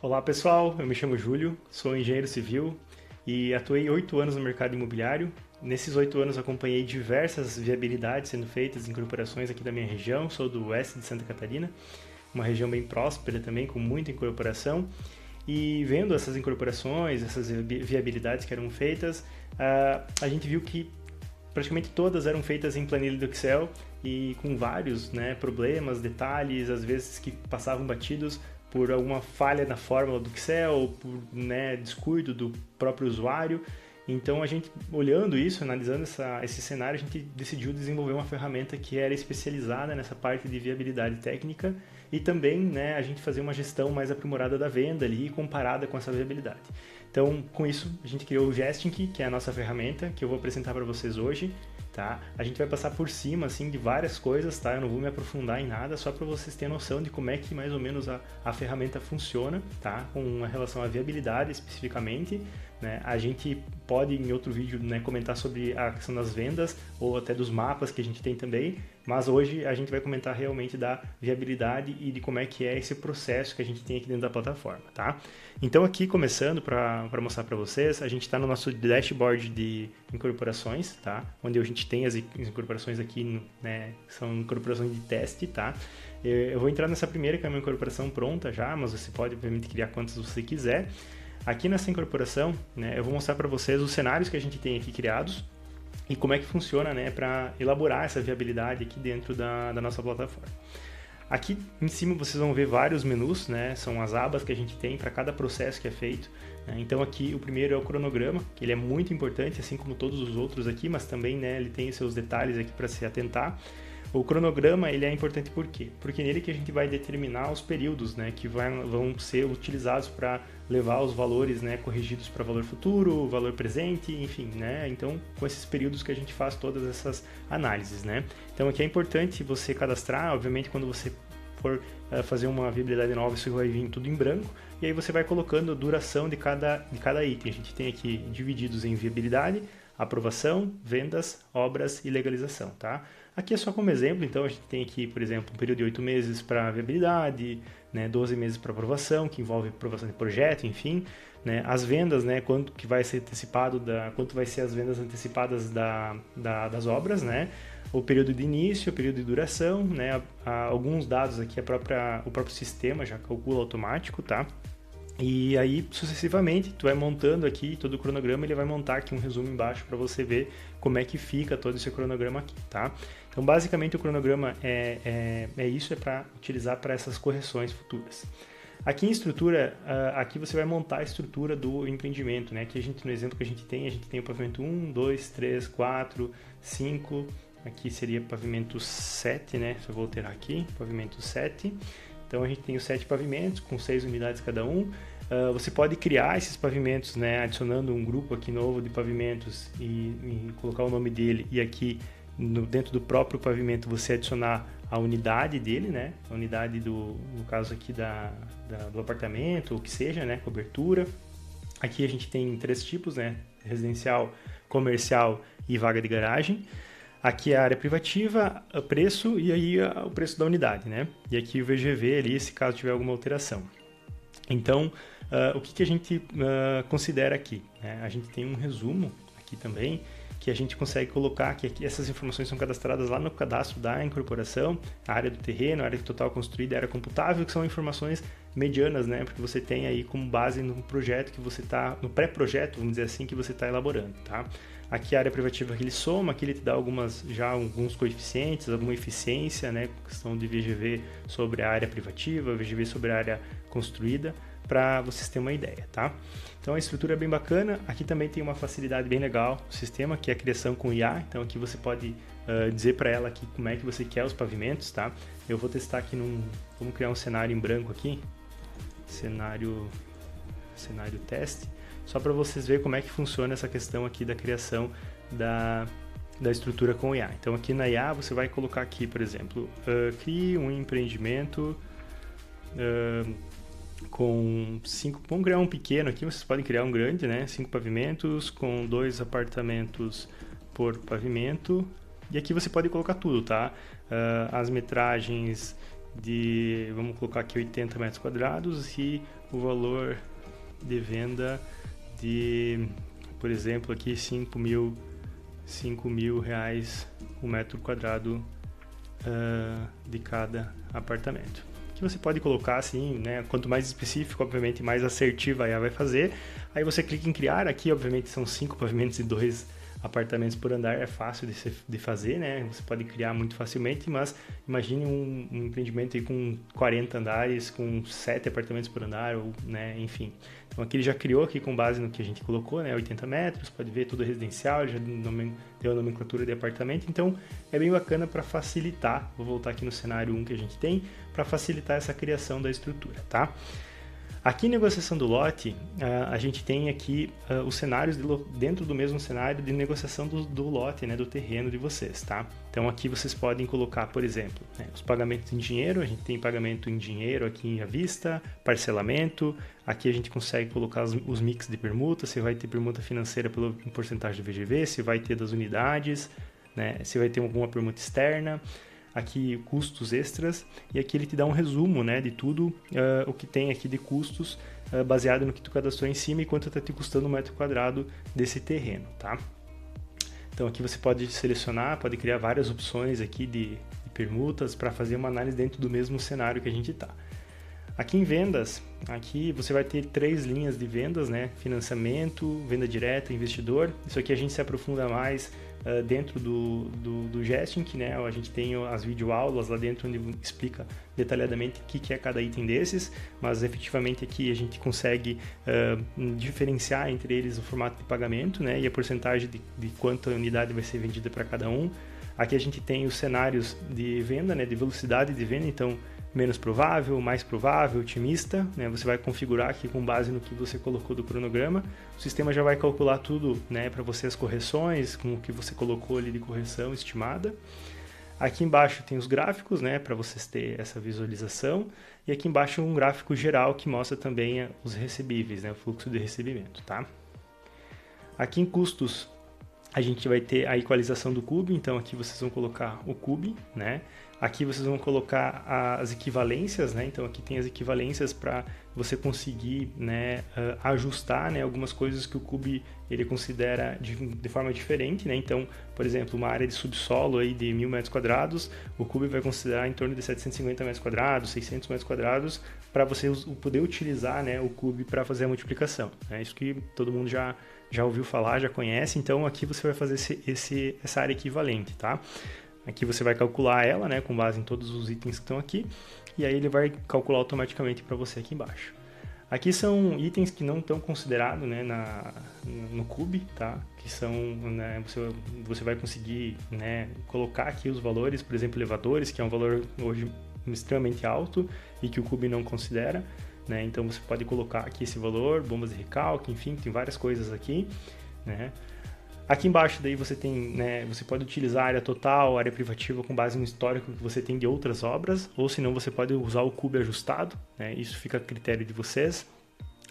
Olá pessoal, eu me chamo Júlio, sou engenheiro civil e atuei 8 anos no mercado imobiliário. Nesses 8 anos acompanhei diversas viabilidades sendo feitas em incorporações aqui da minha região, sou do oeste de Santa Catarina, uma região bem próspera também, com muita incorporação. E vendo essas incorporações, essas viabilidades que eram feitas, a gente viu que praticamente todas eram feitas em planilha do Excel e com vários problemas, detalhes, às vezes que passavam batidos por alguma falha na fórmula do Excel, por descuido do próprio usuário. Então a gente, olhando isso, analisando esse cenário, a gente decidiu desenvolver uma ferramenta que era especializada nessa parte de viabilidade técnica e também a gente fazer uma gestão mais aprimorada da venda ali, comparada com essa viabilidade. Então, com isso, a gente criou o Gestink, que é a nossa ferramenta, que eu vou apresentar para vocês hoje. Tá? A gente vai passar por cima assim, de várias coisas, tá? Eu não vou me aprofundar em nada, só para vocês terem noção de como é que mais ou menos a ferramenta funciona, tá? Com relação à viabilidade especificamente. A gente pode em outro vídeo comentar sobre a questão das vendas ou até dos mapas que a gente tem também, mas hoje a gente vai comentar realmente da viabilidade e de como é que é esse processo que a gente tem aqui dentro da plataforma, tá? Então aqui começando para mostrar para vocês, a gente está no nosso dashboard de incorporações, tá? Onde a gente tem as incorporações aqui, são incorporações de teste, tá? Eu vou entrar nessa primeira que é uma incorporação pronta já, mas você pode obviamente criar quantas você quiser. Aqui nessa incorporação, eu vou mostrar para vocês os cenários que a gente tem aqui criados e como é que funciona para elaborar essa viabilidade aqui dentro da nossa plataforma. Aqui em cima vocês vão ver vários menus, são as abas que a gente tem para cada processo que é feito. Então aqui o primeiro é o cronograma, que ele é muito importante, assim como todos os outros aqui, mas também ele tem os seus detalhes aqui para se atentar. O cronograma ele é importante por quê? Porque nele que a gente vai determinar os períodos que vão ser utilizados para levar os valores corrigidos para valor futuro, valor presente, enfim. Então, com esses períodos que a gente faz todas essas análises. Então, aqui é importante você cadastrar, obviamente, quando você for fazer uma viabilidade nova, isso vai vir tudo em branco, e aí você vai colocando a duração de cada item. A gente tem aqui divididos em viabilidade, aprovação, vendas, obras e legalização, tá? Aqui é só como exemplo, então a gente tem aqui, por exemplo, um período de 8 meses para viabilidade, 12 meses para aprovação, que envolve aprovação de projeto, enfim, as vendas, quanto que vai ser antecipado, quanto vai ser as vendas antecipadas das obras, o período de início, o período de duração, alguns dados aqui o próprio sistema já calcula automático, tá? E aí, sucessivamente, tu vai montando aqui todo o cronograma, ele vai montar aqui um resumo embaixo para você ver como é que fica todo esse cronograma aqui, tá? Então, basicamente, o cronograma é isso, é para utilizar para essas correções futuras. Aqui em estrutura, aqui você vai montar a estrutura do empreendimento, Aqui no exemplo que a gente tem o pavimento 1, 2, 3, 4, 5, aqui seria pavimento 7, Se eu vou alterar aqui, pavimento 7. Então a gente tem os 7 pavimentos com 6 unidades cada um. Você pode criar esses pavimentos, adicionando um grupo aqui novo de pavimentos e colocar o nome dele. E aqui dentro do próprio pavimento você adicionar a unidade dele, a unidade no caso aqui do apartamento, ou que seja, cobertura. Aqui a gente tem 3 tipos, residencial, comercial e vaga de garagem. Aqui é a área privativa, o preço e aí o preço da unidade, E aqui o VGV ali, se caso tiver alguma alteração. Então, o que a gente considera aqui? A gente tem um resumo aqui também, que a gente consegue colocar que aqui essas informações são cadastradas lá no cadastro da incorporação, a área do terreno, a área total construída, a área computável, que são informações medianas, Porque você tem aí como base no projeto que você está, no pré-projeto, vamos dizer assim, que você está elaborando, tá? Aqui a área privativa que ele soma, aqui ele te dá alguns coeficientes, alguma eficiência, questão de VGV sobre a área privativa, VGV sobre a área construída, para vocês terem uma ideia, tá? Então a estrutura é bem bacana, aqui também tem uma facilidade bem legal do sistema, que é a criação com IA, então aqui você pode dizer para ela aqui como é que você quer os pavimentos, tá? Eu vou testar aqui vamos criar um cenário em branco aqui, cenário teste, só para vocês verem como é que funciona essa questão aqui da criação da estrutura com IA. Então aqui na IA você vai colocar aqui, por exemplo, crie um empreendimento com 5, vamos criar um pequeno aqui, vocês podem criar um grande, 5 pavimentos com 2 apartamentos por pavimento, e aqui você pode colocar tudo, tá? As metragens vamos colocar aqui 80 metros quadrados e o valor de venda de, por exemplo, aqui 5 mil reais o metro quadrado de cada apartamento. Que você pode colocar assim, né? Quanto mais específico, obviamente, mais assertiva ela vai fazer. Aí você clica em criar. Aqui, obviamente, são 5 pavimentos e 2 apartamentos por andar, é fácil de fazer, né? Você pode criar muito facilmente, mas imagine um empreendimento aí com 40 andares, com 7 apartamentos por andar, ou, né? Enfim. Então aqui ele já criou aqui com base no que a gente colocou, né? 80 metros, pode ver tudo residencial, já deu a nomenclatura de apartamento, então é bem bacana para facilitar. Vou voltar aqui no cenário 1 que a gente tem, para facilitar essa criação da estrutura, tá? Aqui em negociação do lote, a gente tem aqui os cenários dentro do mesmo cenário de negociação do lote, né, do terreno de vocês, tá? Então aqui vocês podem colocar, por exemplo, né, os pagamentos em dinheiro. A gente tem pagamento em dinheiro aqui à vista, parcelamento. Aqui a gente consegue colocar os mix de permuta. Você vai ter permuta financeira pela porcentagem do VGV, se vai ter das unidades, né, se vai ter alguma permuta externa. Aqui custos extras, e aqui ele te dá um resumo, né, de tudo o que tem aqui de custos baseado no que tu cadastrou em cima e quanto está te custando um metro quadrado desse terreno, tá? Então aqui você pode selecionar, pode criar várias opções aqui de permutas para fazer uma análise dentro do mesmo cenário que a gente está. Aqui em vendas, aqui você vai ter 3 linhas de vendas, né? Financiamento, venda direta, investidor. Isso aqui a gente se aprofunda mais dentro do Gesting, né? A gente tem as videoaulas lá dentro onde explica detalhadamente o que é cada item desses, mas efetivamente aqui a gente consegue diferenciar entre eles o formato de pagamento, né? E a porcentagem de quanta unidade vai ser vendida para cada um. Aqui a gente tem os cenários de venda, né? De velocidade de venda, então menos provável, mais provável, otimista, né? Você vai configurar aqui com base no que você colocou do cronograma. O sistema já vai calcular tudo, né, para você as correções, com o que você colocou ali de correção estimada. Aqui embaixo tem os gráficos, né, para vocês terem essa visualização. E aqui embaixo um gráfico geral que mostra também os recebíveis, né, o fluxo de recebimento, tá? Aqui em custos a gente vai ter a equalização do CUB, então aqui vocês vão colocar o CUB, né? Aqui vocês vão colocar as equivalências, né? Então aqui tem as equivalências para você conseguir, né, ajustar, né, algumas coisas que o CUB ele considera de forma diferente, né? Então, por exemplo, uma área de subsolo aí de 1.000 metros quadrados, o CUB vai considerar em torno de 750 metros quadrados, 600 metros quadrados, para você poder utilizar, né, o CUB para fazer a multiplicação. É isso que todo mundo já ouviu falar, já conhece. Então aqui você vai fazer essa área equivalente, tá? Aqui você vai calcular ela, né, com base em todos os itens que estão aqui, e aí ele vai calcular automaticamente para você aqui embaixo. Aqui são itens que não estão considerados, né, no CUB, tá? Que são, né, você vai conseguir, né, colocar aqui os valores, por exemplo, elevadores, que é um valor hoje extremamente alto e que o CUB não considera, né? Então você pode colocar aqui esse valor, bombas de recalque, enfim, tem várias coisas aqui, né? Aqui embaixo daí você tem, né, você pode utilizar a área total, a área privativa com base no histórico que você tem de outras obras, ou se não você pode usar o CUB ajustado, né? Isso fica a critério de vocês.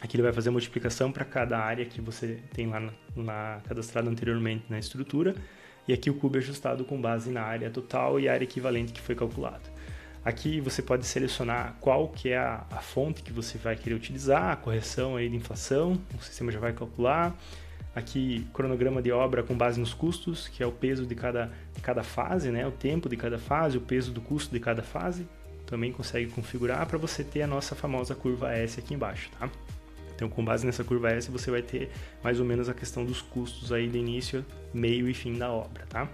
Aqui ele vai fazer a multiplicação para cada área que você tem lá cadastrado anteriormente na estrutura, e aqui o CUB ajustado com base na área total e a área equivalente que foi calculada. Aqui você pode selecionar qual que é a fonte que você vai querer utilizar, a correção aí de inflação, o sistema já vai calcular. Aqui, cronograma de obra com base nos custos, que é o peso de cada fase, né? O tempo de cada fase, o peso do custo de cada fase. Também consegue configurar para você ter a nossa famosa curva S aqui embaixo, tá? Então, com base nessa curva S, você vai ter mais ou menos a questão dos custos aí do início, meio e fim da obra, tá?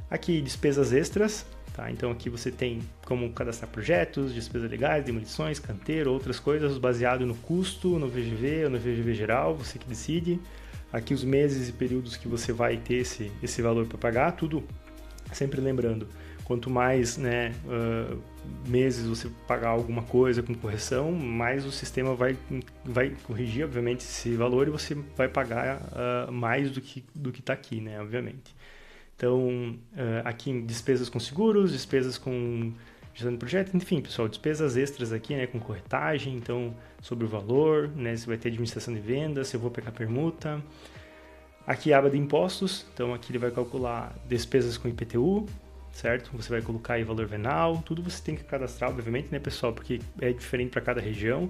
Aqui, despesas extras, tá? Então, aqui você tem como cadastrar projetos, despesas legais, demolições, canteiro, outras coisas, baseado no custo, no VGV ou no VGV geral, você que decide. Aqui os meses e períodos que você vai ter esse valor para pagar, tudo sempre lembrando, quanto mais, né, meses você pagar alguma coisa com correção, mais o sistema vai corrigir, obviamente, esse valor e você vai pagar mais do que está aqui, né, obviamente. Então, aqui em despesas com seguros, despesas com gestão de projeto, enfim, pessoal, despesas extras aqui, né, com corretagem, então, sobre o valor, né, você vai ter administração de vendas, se eu vou pegar permuta. Aqui a aba de impostos, então aqui ele vai calcular despesas com IPTU, certo? Você vai colocar aí valor venal, tudo você tem que cadastrar, obviamente, né, pessoal, porque é diferente para cada região.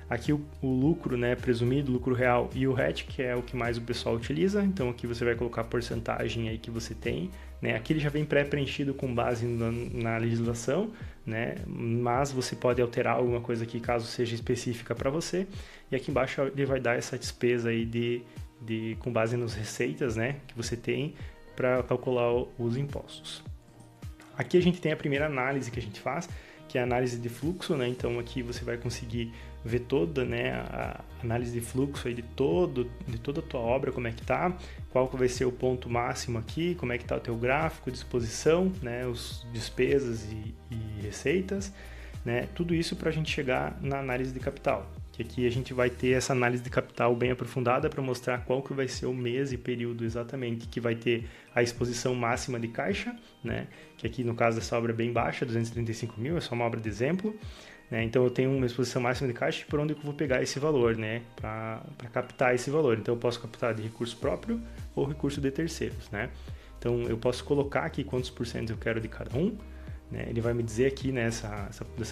Aqui o lucro, né, presumido, lucro real e o RET, que é o que mais o pessoal utiliza. Então aqui você vai colocar a porcentagem aí que você tem, né? Aqui ele já vem pré-preenchido com base na legislação, né? Mas você pode alterar alguma coisa aqui caso seja específica para você. E aqui embaixo ele vai dar essa despesa aí com base nas receitas, né, que você tem para calcular os impostos. Aqui a gente tem a primeira análise que a gente faz, que é a análise de fluxo, né? Então aqui você vai conseguir ver toda, né, a análise de fluxo aí de toda a tua obra, como é que tá, qual que vai ser o ponto máximo aqui, como é que tá o teu gráfico de exposição, né, os despesas e receitas, né? Tudo isso para a gente chegar na análise de capital. Que aqui a gente vai ter essa análise de capital bem aprofundada para mostrar qual que vai ser o mês e período exatamente que vai ter a exposição máxima de caixa, né? Que aqui no caso dessa obra é bem baixa, 235 mil, é só uma obra de exemplo, né? Então eu tenho uma exposição máxima de caixa por onde eu vou pegar esse valor, né? Para captar esse valor. Então eu posso captar de recurso próprio ou recurso de terceiros, né? Então eu posso colocar aqui quantos por cento eu quero de cada um, né? Ele vai me dizer aqui nessa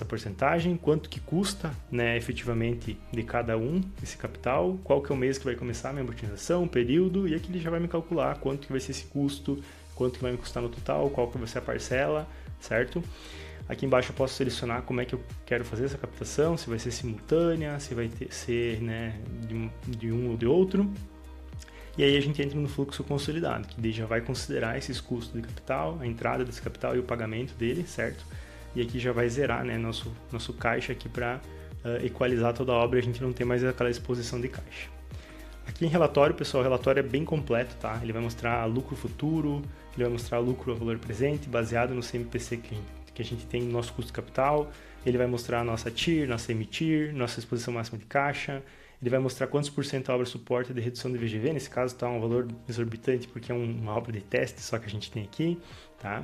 porcentagem quanto que custa, né, efetivamente de cada um esse capital, qual que é o mês que vai começar a minha amortização, período, e aqui ele já vai me calcular quanto que vai ser esse custo, quanto que vai me custar no total, qual que vai ser a parcela, certo? Aqui embaixo eu posso selecionar como é que eu quero fazer essa captação, se vai ser simultânea, se vai ser, né, de um ou de outro. E aí a gente entra no fluxo consolidado, que daí já vai considerar esses custos de capital, a entrada desse capital e o pagamento dele, certo? E aqui já vai zerar, né, nosso caixa aqui para equalizar toda a obra e a gente não ter mais aquela exposição de caixa. Aqui em relatório, pessoal, o relatório é bem completo, tá? Ele vai mostrar lucro futuro, ele vai mostrar lucro a valor presente, baseado no CMPC que a gente tem no nosso custo de capital, ele vai mostrar a nossa TIR, nossa emitir, nossa exposição máxima de caixa, ele vai mostrar quantos por cento a obra suporta de redução de VGV, nesse caso está um valor exorbitante porque é uma obra de teste só que a gente tem aqui, tá?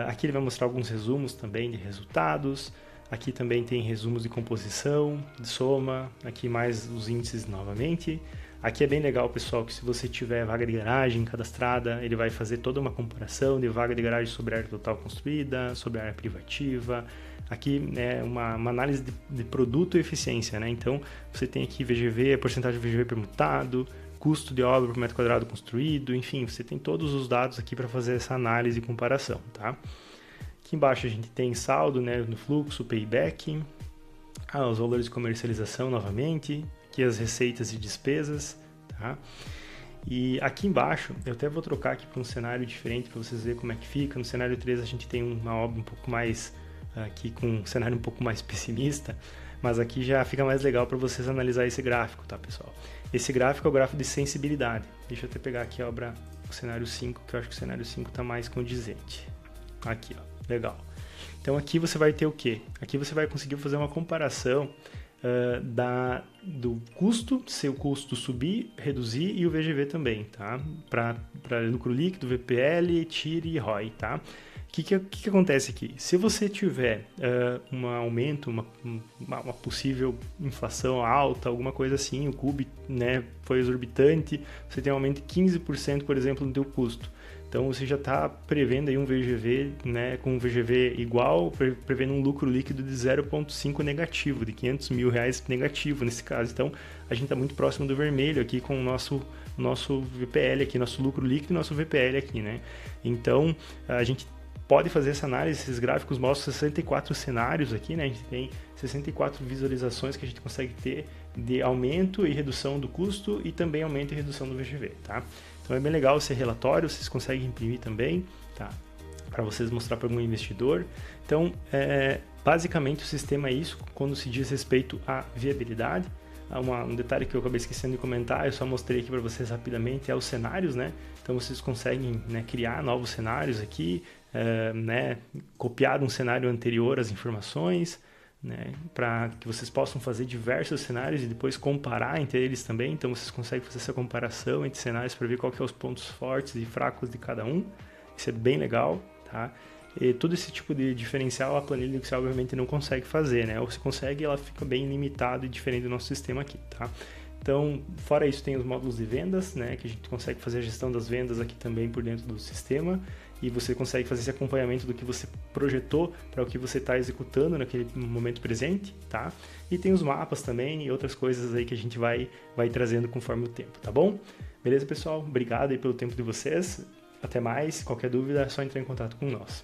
Aqui ele vai mostrar alguns resumos também de resultados, aqui também tem resumos de composição, de soma, aqui mais os índices novamente. Aqui é bem legal, pessoal, que se você tiver vaga de garagem cadastrada, ele vai fazer toda uma comparação de vaga de garagem sobre a área total construída, sobre a área privativa. Aqui é uma análise de produto e eficiência, né? Então, você tem aqui VGV, a porcentagem de VGV permutado, custo de obra por metro quadrado construído, enfim, você tem todos os dados aqui para fazer essa análise e comparação, tá? Aqui embaixo a gente tem saldo, né, no fluxo, payback, os valores de comercialização novamente, aqui as receitas e despesas, tá? E aqui embaixo, eu até vou trocar aqui para um cenário diferente para vocês verem como é que fica. No cenário 3 a gente tem uma obra um pouco mais, aqui com um cenário um pouco mais pessimista, mas aqui já fica mais legal para vocês analisar esse gráfico, tá, pessoal? Esse gráfico é o gráfico de sensibilidade. Deixa eu até pegar aqui a obra, o cenário 5, que eu acho que o cenário 5 está mais condizente. Aqui, ó, legal. Então aqui você vai ter o quê? Aqui você vai conseguir fazer uma comparação do custo, se o custo subir, reduzir e o VGV também, tá? Para lucro líquido, VPL, TIR e ROI, tá? O que acontece aqui? Se você tiver um aumento, uma possível inflação alta, alguma coisa assim, o CUB, né, foi exorbitante, você tem um aumento de 15%, por exemplo, no teu custo. Então você já está prevendo aí um VGV, né, com um VGV igual, prevendo um lucro líquido de 0,5 negativo, de R$500 mil negativo nesse caso. Então a gente está muito próximo do vermelho aqui com o nosso VPL aqui, nosso lucro líquido e nosso VPL aqui, né? Então a gente pode fazer essa análise, esses gráficos mostram 64 cenários aqui, né? A gente tem 64 visualizações que a gente consegue ter de aumento e redução do custo e também aumento e redução do VGV, tá? Então é bem legal esse relatório, vocês conseguem imprimir também, tá? Para vocês mostrar para algum investidor. Então, basicamente o sistema é isso quando se diz respeito à viabilidade. Um detalhe que eu acabei esquecendo de comentar, eu só mostrei aqui para vocês rapidamente, é os cenários, né? Então vocês conseguem, né, criar novos cenários aqui, né, copiar de um cenário anterior as informações, né, para que vocês possam fazer diversos cenários e depois comparar entre eles também. Então vocês conseguem fazer essa comparação entre cenários para ver qual que é os pontos fortes e fracos de cada um. Isso é bem legal, tá? E todo esse tipo de diferencial a planilha do Excel obviamente não consegue fazer, né? Ou se consegue, ela fica bem limitada e diferente do nosso sistema aqui, tá? Então, fora isso, tem os módulos de vendas, né? Que a gente consegue fazer a gestão das vendas aqui também por dentro do sistema. e você consegue fazer esse acompanhamento do que você projetou para o que você está executando naquele momento presente, tá? E tem os mapas também e outras coisas aí que a gente vai trazendo conforme o tempo, tá bom? Beleza, pessoal? Obrigado aí pelo tempo de vocês. Até mais. Qualquer dúvida é só entrar em contato com nós.